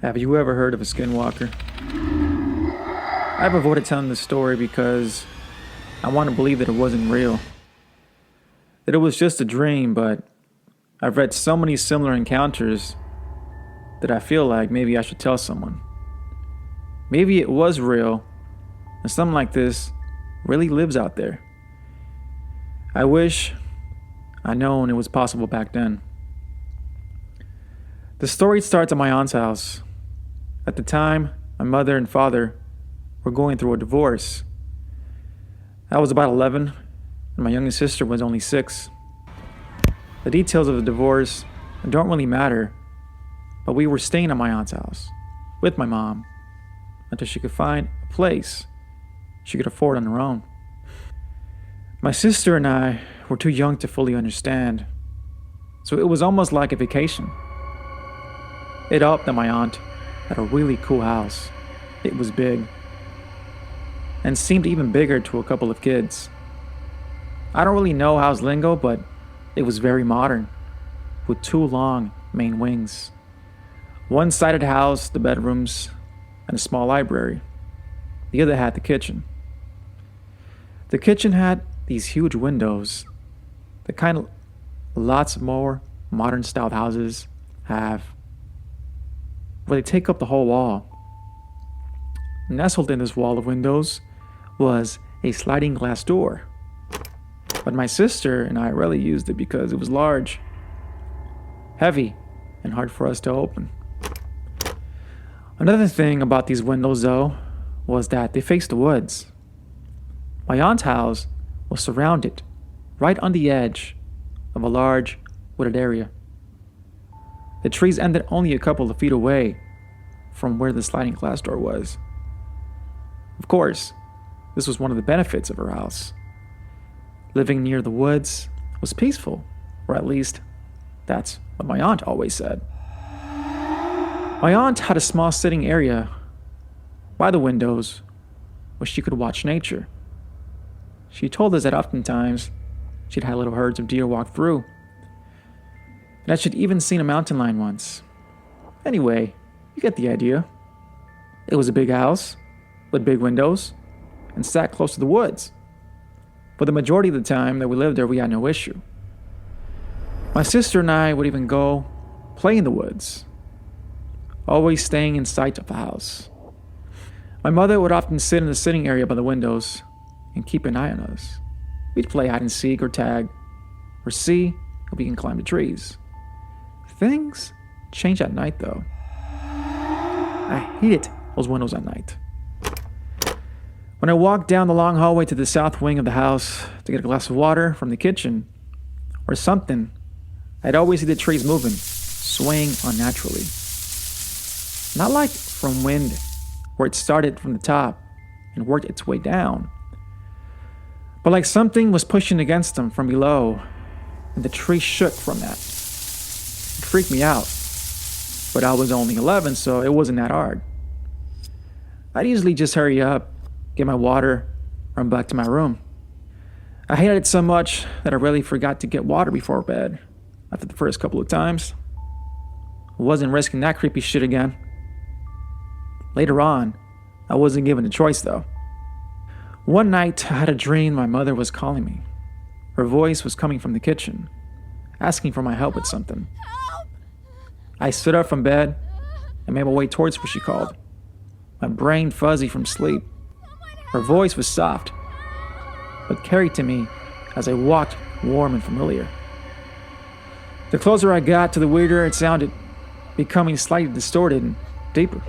Have you ever heard of a skinwalker? I've avoided telling this story because I want to believe that it wasn't real. That it was just a dream, but I've read so many similar encounters that I feel like maybe I should tell someone. Maybe it was real, and something like this really lives out there. I wish I'd known it was possible back then. The story starts at my aunt's house. At the time, my mother and father were going through a divorce. I was about 11, and my youngest sister was only 6. The details of the divorce don't really matter, but we were staying at my aunt's house with my mom until she could find a place she could afford on her own. My sister and I were too young to fully understand, so it was almost like a vacation. It helped that my aunt had a really cool house. It was big, and seemed even bigger to a couple of kids. I don't really know house lingo, but it was very modern, with 2 long main wings. One-sided house, the bedrooms, and a small library. The other had the kitchen. The kitchen had these huge windows, the kind of lots more modern-styled houses have, where they take up the whole wall. Nestled in this wall of windows was a sliding glass door. But my sister and I rarely used it because it was large, heavy, and hard for us to open. Another thing about these windows, though, was that they faced the woods. My aunt's house was surrounded right on the edge of a large wooded area. The trees ended only a couple of feet away from where the sliding glass door was. Of course, this was one of the benefits of her house. Living near the woods was peaceful, or at least that's what my aunt always said. My aunt had a small sitting area by the windows where she could watch nature. She told us that oftentimes she'd had little herds of deer walk through, and that she'd even seen a mountain lion once. Anyway, you get the idea. It was a big house with big windows and sat close to the woods. For the majority of the time that we lived there, we had no issue. My sister and I would even go play in the woods, always staying in sight of the house. My mother would often sit in the sitting area by the windows and keep an eye on us. We'd play hide and seek or tag, or see if we can climb the trees. Things changed at night, though. I hated those windows at night. When I walked down the long hallway to the south wing of the house to get a glass of water from the kitchen or something, I'd always see the trees moving, swaying unnaturally. Not like from wind, where it started from the top and worked its way down, but like something was pushing against them from below, and the tree shook from that. It freaked me out, but I was only 11, so it wasn't that hard. I'd usually just hurry up, get my water, run back to my room. I hated it so much that I really forgot to get water before bed after the first couple of times. I wasn't risking that creepy shit again. Later on, I wasn't given a choice though. One night, I had a dream my mother was calling me. Her voice was coming from the kitchen, asking for my help with something. I stood up from bed and made my way towards where she called, my brain fuzzy from sleep. Her voice was soft, but carried to me as I walked, warm and familiar. The closer I got to the weirder it sounded, becoming slightly distorted and deeper.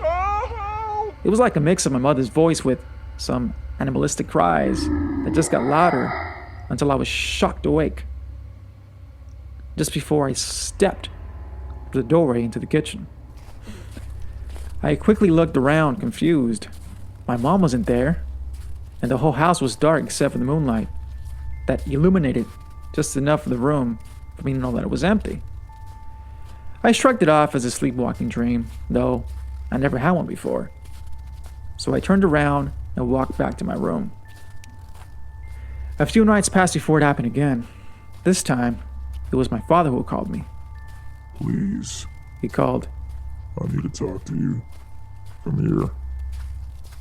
It was like a mix of my mother's voice with some animalistic cries that just got louder until I was shocked awake. Just before I stepped through the doorway into the kitchen. I quickly looked around, confused. My mom wasn't there, and the whole house was dark except for the moonlight that illuminated just enough of the room for me to know that it was empty. I shrugged it off as a sleepwalking dream, though I never had one before. So I turned around and walked back to my room. A few nights passed before it happened again. This time, it was my father who called me. Please. He called, I need to talk to you. Come here.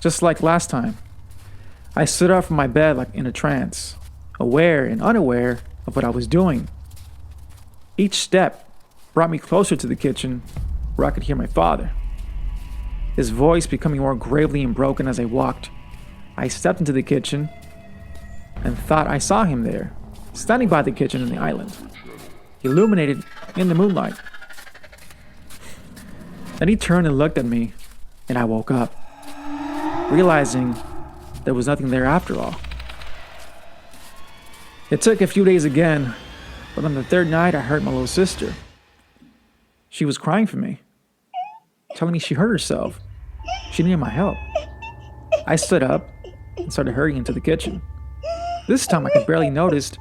Just like last time, I stood up from my bed like in a trance, aware and unaware of what I was doing. Each step brought me closer to the kitchen where I could hear my father. His voice becoming more gravely and broken as I walked. I stepped into the kitchen and thought I saw him there, standing by the kitchen in the island, illuminated in the moonlight. Then he turned and looked at me, and I woke up, realizing there was nothing there after all. It took a few days again, but on the third night I heard my little sister. She was crying for me, telling me she hurt herself. She needed my help. I stood up and started hurrying into the kitchen. This time I could barely notice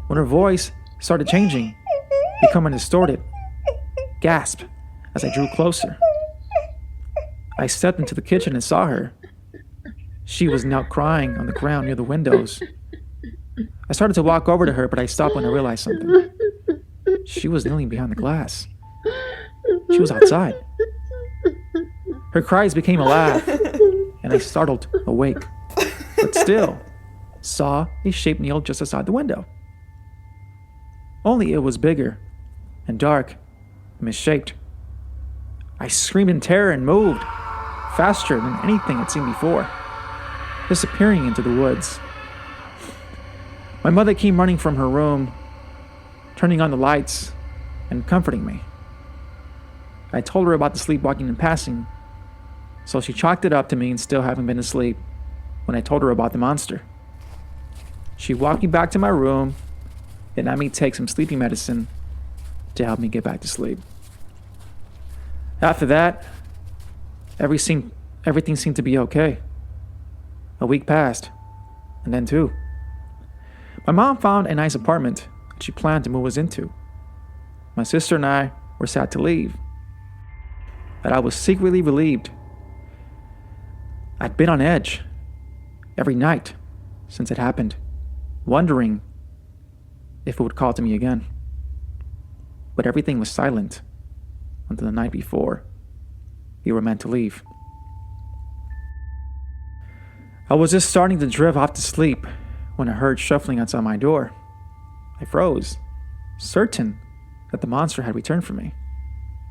when her voice started changing, becoming distorted. Gasp as I drew closer. I stepped into the kitchen and saw her. She was now crying on the ground near the windows. I started to walk over to her, but I stopped when I realized something. She was kneeling behind the glass. She was outside. Her cries became a laugh, and I startled awake, but still saw a shape kneel just outside the window. Only it was bigger and dark and misshaped. I screamed in terror and moved faster than anything I'd seen before, disappearing into the woods. My mother came running from her room, turning on the lights and comforting me. I told her about the sleepwalking and passing, so she chalked it up to me and still having been asleep when I told her about the monster. She walked me back to my room and had me take some sleeping medicine to help me get back to sleep. After that, everything seemed to be okay. A week passed, and then two. My mom found a nice apartment that she planned to move us into. My sister and I were sad to leave, but I was secretly relieved. I'd been on edge every night since it happened, wondering if it would call to me again. But everything was silent until the night before we were meant to leave. I was just starting to drift off to sleep when I heard shuffling outside my door. I froze, certain that the monster had returned for me,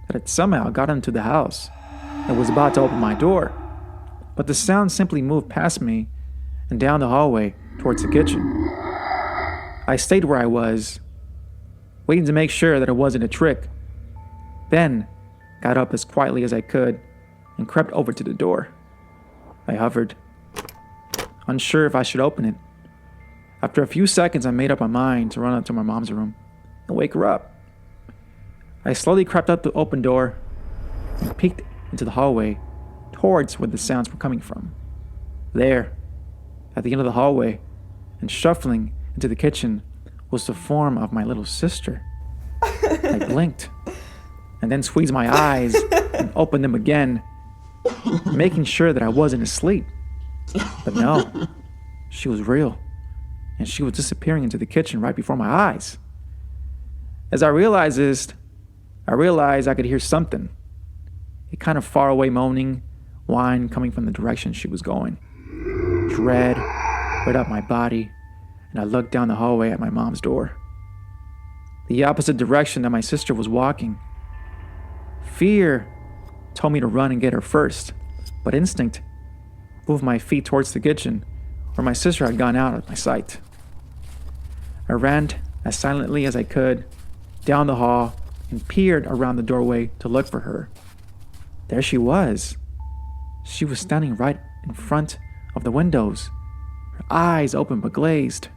that it somehow got into the house and was about to open my door. But the sound simply moved past me and down the hallway towards the kitchen. I stayed where I was, waiting to make sure that it wasn't a trick. Then got up as quietly as I could and crept over to the door. I hovered, unsure if I should open it. After a few seconds, I made up my mind to run up to my mom's room and wake her up. I slowly crept up the open door and peeked into the hallway towards where the sounds were coming from. There, at the end of the hallway, and shuffling into the kitchen, was the form of my little sister. I blinked, and then squeezed my eyes and opened them again, making sure that I wasn't asleep. But no, she was real, and she was disappearing into the kitchen right before my eyes. As I realized this, I could hear something, a kind of faraway moaning whine coming from the direction she was going. Dread read up my body, and I looked down the hallway at my mom's door, the opposite direction that my sister was walking. Fear told me to run and get her first, but instinct moved my feet towards the kitchen, where my sister had gone out of my sight. I ran as silently as I could down the hall and peered around the doorway to look for her. There she was. She was standing right in front of the windows, her eyes open but glazed.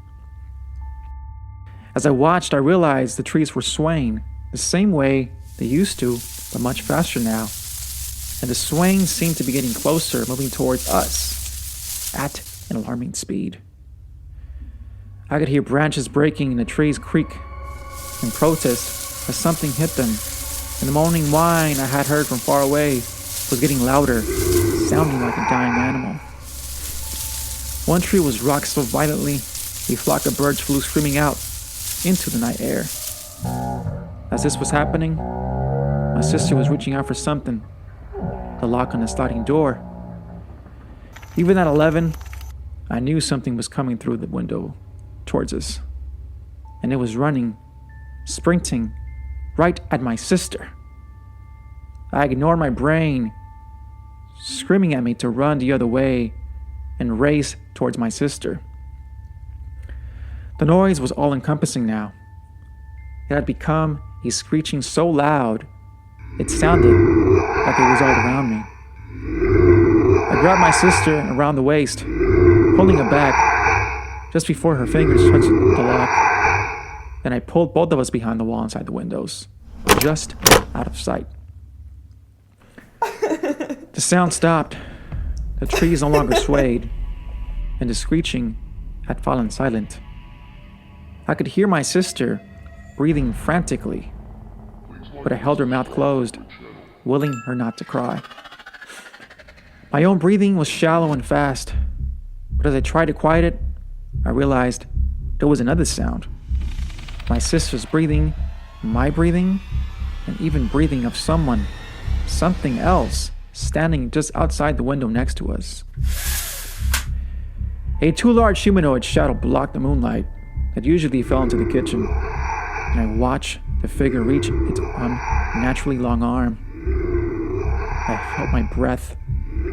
As I watched, I realized the trees were swaying the same way they used to, but much faster now. And the swaying seemed to be getting closer, moving towards us at an alarming speed. I could hear branches breaking and the trees creak in protest as something hit them, and the moaning whine I had heard from far away was getting louder, sounding like a dying animal. One tree was rocked so violently, a flock of birds flew screaming out into the night air. As this was happening, My sister was reaching out for something, the lock on the sliding door. Even at 11, I knew something was coming through the window towards us. And it was running, sprinting, right at my sister. I ignored my brain, screaming at me to run the other way and race towards my sister. The noise was all-encompassing now. It had become a screeching so loud, it sounded like it was all around me. I grabbed my sister around the waist, pulling her back just before her fingers touched the lock. Then I pulled both of us behind the wall inside the windows, just out of sight. The sound stopped. The trees no longer swayed, and the screeching had fallen silent. I could hear my sister breathing frantically, but I held her mouth closed, willing her not to cry. My own breathing was shallow and fast, but as I tried to quiet it, I realized there was another sound. My sister's breathing, my breathing, and even breathing of something else, standing just outside the window next to us. A too large humanoid shadow blocked the moonlight that usually fell into the kitchen, and I watched the figure reach its unnaturally long arm. I felt my breath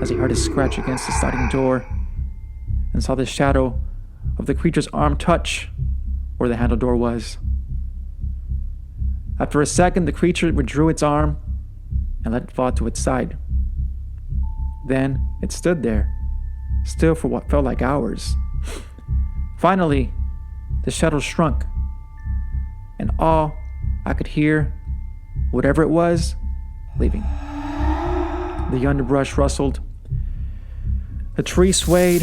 as I heard it scratch against the sliding door and saw the shadow of the creature's arm touch where the handle door was. After a second, the creature withdrew its arm and let it fall to its side. Then it stood there, still for what felt like hours. Finally, the shadow shrunk, and all I could hear, whatever it was, leaving. The underbrush rustled. The tree swayed,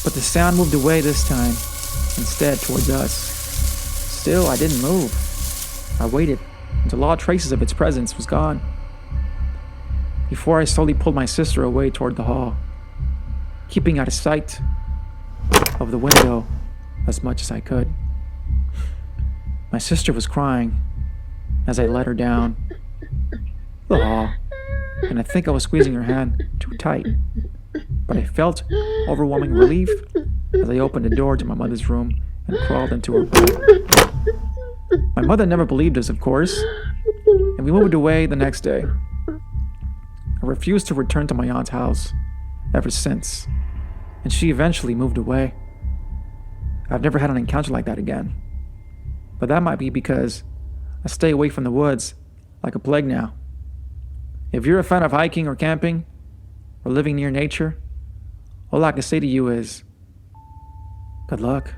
but the sound moved away this time, instead towards us. Still, I didn't move. I waited until all traces of its presence was gone, before I slowly pulled my sister away toward the hall, keeping out of sight of the window as much as I could. My sister was crying as I let her down the hall, and I think I was squeezing her hand too tight, but I felt overwhelming relief as I opened the door to my mother's room and crawled into her bed. My mother never believed us, of course, and we moved away the next day. I refused to return to my aunt's house ever since, and she eventually moved away. I've never had an encounter like that again, but that might be because I stay away from the woods like a plague now. If you're a fan of hiking or camping or living near nature, all I can say to you is, good luck.